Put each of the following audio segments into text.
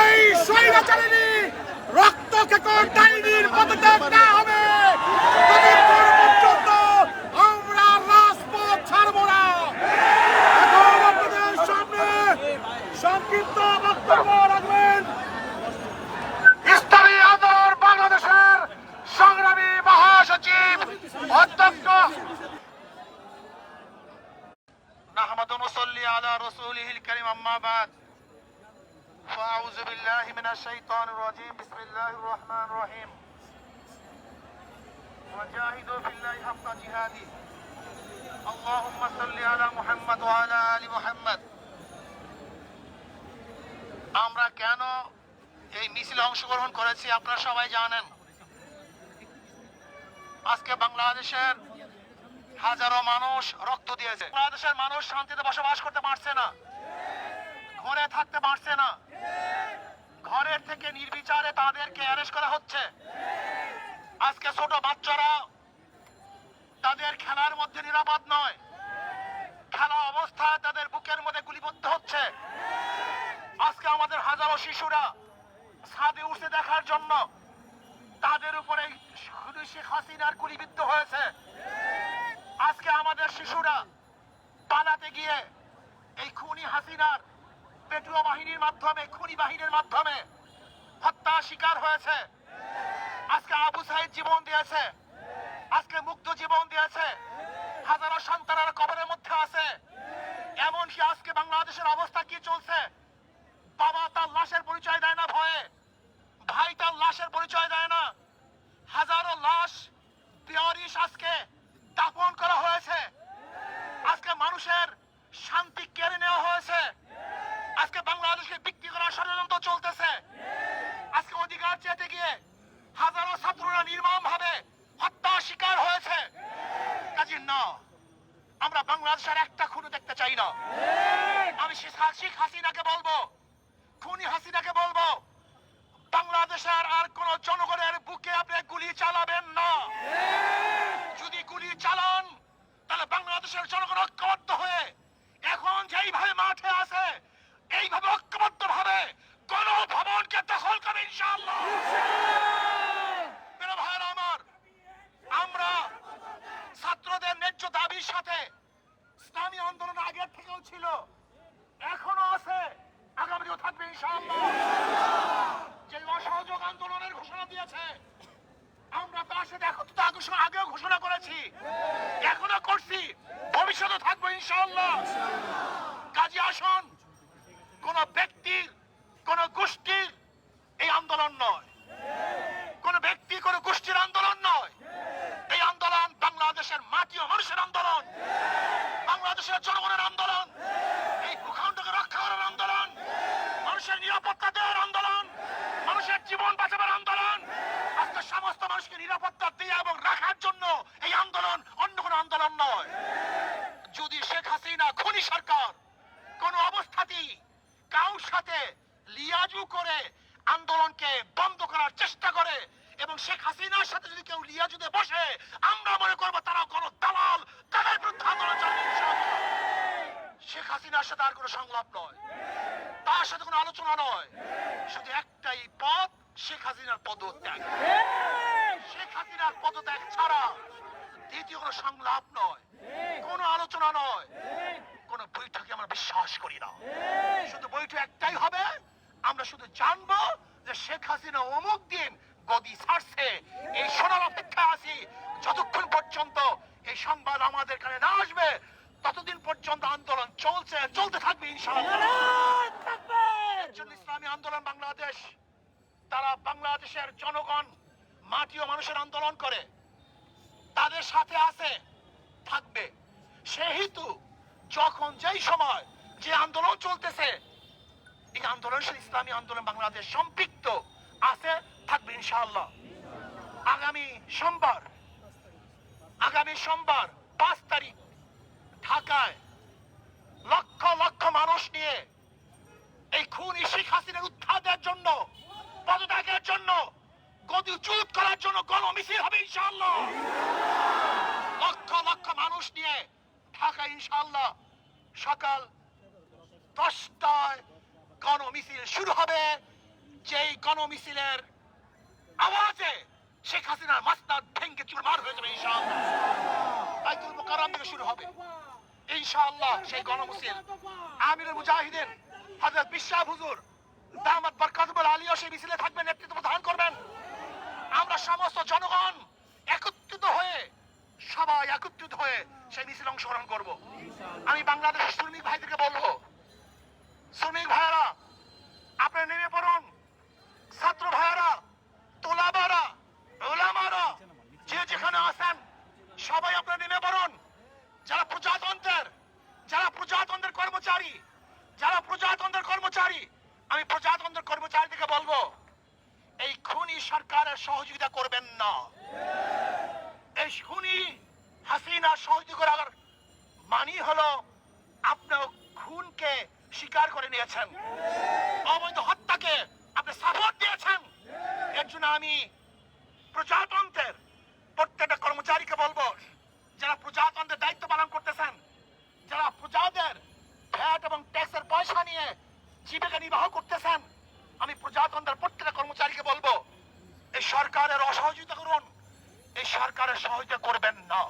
এই স্বৈরাচারিণী রক্ত কেকর ডাইনির পদত্যাগ না হবে ততক্ষণ পর্যন্ত আমরা রাজপথ ছাড়ব না। এখন আপনাদের সামনে সংক্ষিপ্ত বক্তব্য রাখবেন ইসলামী আন্দোলন বাংলাদেশের সংগ্রামী মহাসচিব অধ্যক্ষ নাহমাদু নুসাল্লি আলা রাসূলিহিল কারীম আম্মা বাদ فأعوذ بالله من الشيطان الرجيم بسم الله الرحمن الرحيم وجاهدوا في الله حق جهاده اللهم صل على محمد وعلى آل محمد আমরা কেন এই মিছিলে অংশগ্রহণ করেছি আপনারা সবাই জানেন। আজকে বাংলাদেশের হাজারো মানুষ রক্ত দিয়েছে। বাংলাদেশের মানুষ শান্তিতে বসবাস করতে পারছে না, ঘরে থাকতে পারছে না, ঘরের থেকে নির্বিচারে তাদেরকে অ্যারেস্ট করা হচ্ছে। আজকে ছোট বাচ্চারা তাদের খেলার মধ্যে নিরাপদ নয়, খেলা অবস্থায় তাদের বুকের মধ্যে গুলিবদ্ধ হচ্ছে। আজকে আমাদের হাজারো শিশুরা ছাদে উঠে দেখার জন্য তাদের উপরে শেখ হাসিনার গুলিবিদ্ধ হয়েছে। আজকে আমাদের শিশুরা পালাতে গিয়ে এই খুনি হাসিনার পেটুয়া বাহিনীর মাধ্যমে, খুনি বাহিনীর মাধ্যমে হত্যা শিকার হয়েছে। আজকে আবু সাইদ জীবন দিয়েছে, আজকে মুগ্ধ জীবন দিয়েছে, হাজারো সন্তানেরা কবরের মধ্যে আছে। এমনকি আজকে বাংলাদেশের অবস্থা কি চলছে, বাবা তার লাশের পরিচয় দেয় না ভয়ে, ভাই তার লাশের পরিচয় দেয় না। হাজারো লাশ বেয়ারিশ আজকে দাফন করা হয়েছে। আজকে মানুষের শান্তি কেড়ে নেওয়া হয়েছে। আজকে বাংলাদেশকে বিক্রি করার ষড়যন্ত্র চলতেছে। আজকে অধিকার চেতে গিয়ে হাজারো ছাত্ররা নির্মম ভাবে হত্যা শিকার হয়েছে। কাজী না, আমরা বাংলাদেশের একটা খুনি দেখতে চাই না। আমি শেখ হাসিনাকে বলবো, খুনি হাসিনাকে বলবো, বাংলাদেশের আর কোন জনগণের বুকে আপনি গুলি চালাবেন না। যদি গুলি চালান তাহলে বাংলাদেশের জনগণ ঐক্যবদ্ধ হয়ে এখন যেইভাবে মাঠে আছে এইভাবে ঐক্যবদ্ধ ভাবে কোন ভবনকে দখল করবে ইনশাআল্লাহ। মেরা ভাইরা আমার, আমরা ছাত্রদের ন্যায্য দাবির সাথে ইসলামী আন্দোলন আগের থেকেও ছিল, এখনো আছে, আগামীও থাকবে ইনশাআল্লাহ। যে অসহযোগ আন্দোলনের ঘোষণা দিয়েছে আমরা তার সাথে একত্রিত আগেও ঘোষণা করেছি, এখনো করছি, ভবিষ্যতে থাকবো ইনশাআল্লাহ। কাজী আসন কোন ব্যক্তির, কোন গোষ্ঠীর এই আন্দোলন নয়, কোন ব্যক্তি, কোন গোষ্ঠীর আন্দোলন নয়। এই আন্দোলন বাংলাদেশের মাটি ও মানুষের আন্দোলন, বাংলাদেশের জনগণের আন্দোলন, এই ভূখণ্ডকে রক্ষা করার আন্দোলন, মানুষের নিরাপত্তা দেওয়ার আন্দোলন, মানুষের জীবন বাঁচাবার আন্দোলন। আজকে সমস্ত মানুষকে নিরাপত্তা দিয়ে এবং রাখার জন্য এই আন্দোলন, অন্য কোন আন্দোলন নয়। যদি শেখ হাসিনা খুনি সরকার কোন অবস্থাতেই কারোর সাথে লিয়াজু করে আন্দোলনকে বন্ধ করার চেষ্টা করে এবং শেখ হাসিনার সাথে যদি কেউ লিয়াজুতে বসে, আমরা মনে করবো তারা কোন দালাল, তাদের বিরুদ্ধে আন্দোলন চালাবে ইনশাআল্লাহ। শেখ হাসিনার সাথে আর কোনো সংলাপ নয়, তার সাথে কোনো আলোচনা নয়, শুধু একটাই পথ, শেখ হাসিনার পদত্যাগ। শেখ হাসিনার পদত্যাগ ছাড়া দ্বিতীয় কোনো সংলাপ নয়, কোনো আলোচনা নয়, কোন বৈঠকে আমরা বিশ্বাস করি না। শুধু বৈঠক একটাই হবে, আমরা শুধু জানবো যে শেখ হাসিনা অমুক দিন গদি ছাড়ছে, এই শোনার অপেক্ষা আছি। যতক্ষণ পর্যন্ত এই সংবাদ আমাদের কানে না আসবে ততদিন পর্যন্ত আন্দোলন চলতে থাকবে ইনশাআল্লাহ। ইসলামী আন্দোলন বাংলাদেশ, তারা বাংলাদেশের জনগণ, মাটি ও মানুষের আন্দোলন করে, তাদের সাথে আছে, থাকবে। সেহেতু যখন যেই সময় যে আন্দোলন চলতেছে, এই আন্দোলনের সাথে ইসলামী আন্দোলন বাংলাদেশ সম্পৃক্ত আছে, থাকবে ইনশাআল্লাহ। আগামী সোমবার 5 তারিখ ঢাকায় লক্ষ লক্ষ মানুষ নিয়ে এই খুনি শেখ হাসিনার উৎখাতের জন্য, পদত্যাগের জন্য, গতিচ্যুত করার জন্য গণমিছিল হবে ইনশাআল্লাহ। লক্ষ লক্ষ মানুষ নিয়ে ঢাকা ইনশাআল্লাহ সকাল 10টায় গণমিছিল শুরু হবে। যেই গণমিছিলের আওয়াজে শেখ হাসিনার মাসনাদ ভেঙে চুরমার হয়ে যাবে ইনশাআল্লাহ। বাইতুল মুকাররম থেকে শুরু হবে ইনশাআল্লাহ সেই গণমিছিল। আমিরুল মুজাহিদিন হযরত বিশ্বাস হুজুর দামাত বরকাতুল আলিয়া সেই মিছিলে থাকবেন, নেতৃত্ব প্রদান করবেন। আমরা সমস্ত জনগণ একত্রিত হয়ে, সবাই একত্রিত হয়ে সেই মিছিলে অংশগ্রহণ করব। আমি বাংলাদেশের শ্রমিক ভাইদেরকে বলবো, শ্রমিক ভাইয়েরা আপনারা নেমে পড়ুন। ছাত্র ভাইয়েরা, তোলাবারা, ওলামারা, যে যেখানে আছেন সবাই আপনারা নেমে পড়ুন। যারা প্রজাতন্ত্রের কর্মচারী, আমি প্রজাতন্ত্রের কর্মচারীদেরকে বলবো, এই খুনি সরকারের সহযোগিতা করবেন না। এই খুনি হাসিনা সহযোগিতা করার মানি হলো আপনার খুনকে স্বীকার করে নিয়েছেন, অবৈধ হত্যাকে আপনি সাপোর্ট দিয়েছেন। এর জন্য আমি প্রজাতন্ত্রের প্রত্যেকটা কর্মচারীকে বলবো, যারা প্রজাতন্ত্রের দায়িত্ব পালন করতেছেন, যারা প্রজাদের ভ্যাট এবং ট্যাক্সের পয়সা নিয়ে জীবিকা নির্বাহ করতেছেন, আমি প্রজাতন্ত্রের প্রত্যেকটা কর্মচারীকে বলবো, এই সরকারের অসহযোগিতা করুন, এই সরকারের সহযোগিতা করবেন না।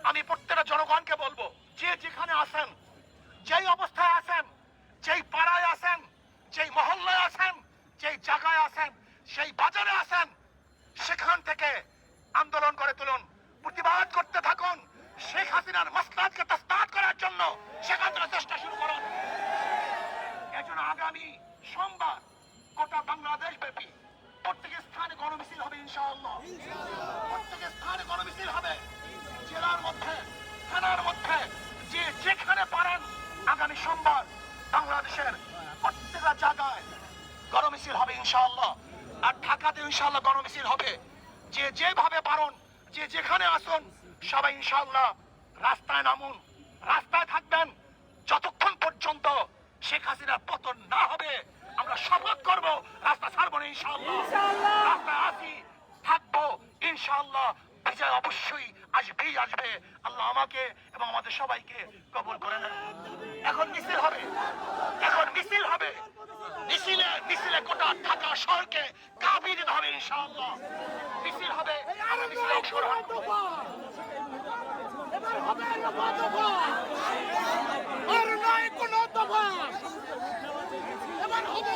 আমি প্রত্যেকটা জনগণকে বলবো, যে যেখানে আছেন, যেই অবস্থায় আছেন, যেই পাড়ায় আছেন, যেই মহল্লায় আছেন, যেই জায়গায় আছেন, সেই বাজারে আছেন, সেখান থেকে আন্দোলন করে তুলুন, প্রতিবাদ করতে থাকুন। শেখ হাসিনার মাসলাতকে তসনাদ করার জন্য সেখান থেকে চেষ্টা শুরু করুন। এজন্য আগামী সোমবার গোটা বাংলাদেশ ব্যাপী প্রত্যেক স্থানে গণমিছিল হবে ইনশাআল্লাহ। প্রত্যেক স্থানে গণমিছিল হবে, জেলার মধ্যে, থানার মধ্যে, যে যেখানে পারেন আগামী সোমবার বাংলাদেশের প্রত্যেকটা জায়গায় গণমিছিল হবে ইনশাআল্লাহ। আর ঢাকাতে ইনশাআল্লাহ গণমিছিল হবে। যে যেভাবে পারেন, যে যেখানে আসুন, সবাই ইনশাআল্লাহ রাস্তায় নামুন, রাস্তায় থাকবেন যতক্ষণ পর্যন্ত শেখ হাসিনার পতন না হবে। আমরা শপথ করব রাস্তা ছাড়বো না ইনশাআল্লাহ। রাস্তায় আসি, থাকবো ইনশাআল্লাহ। বিজয় অবশ্যই আসবেই আসবে। আল্লাহ আমাকে এবং আমাদের সবাইকে কবুল করে নেন। এখন মিছিল হবে, মিছিলে গোটা ঢাকা শহরকে কাঁপিয়ে দিতে হবে ইনশাআল্লাহ। মিছিল হবে, আমরা মিছিলে অংশগ্রহণ করব। আর নয় কোনো দফা। এবার হবে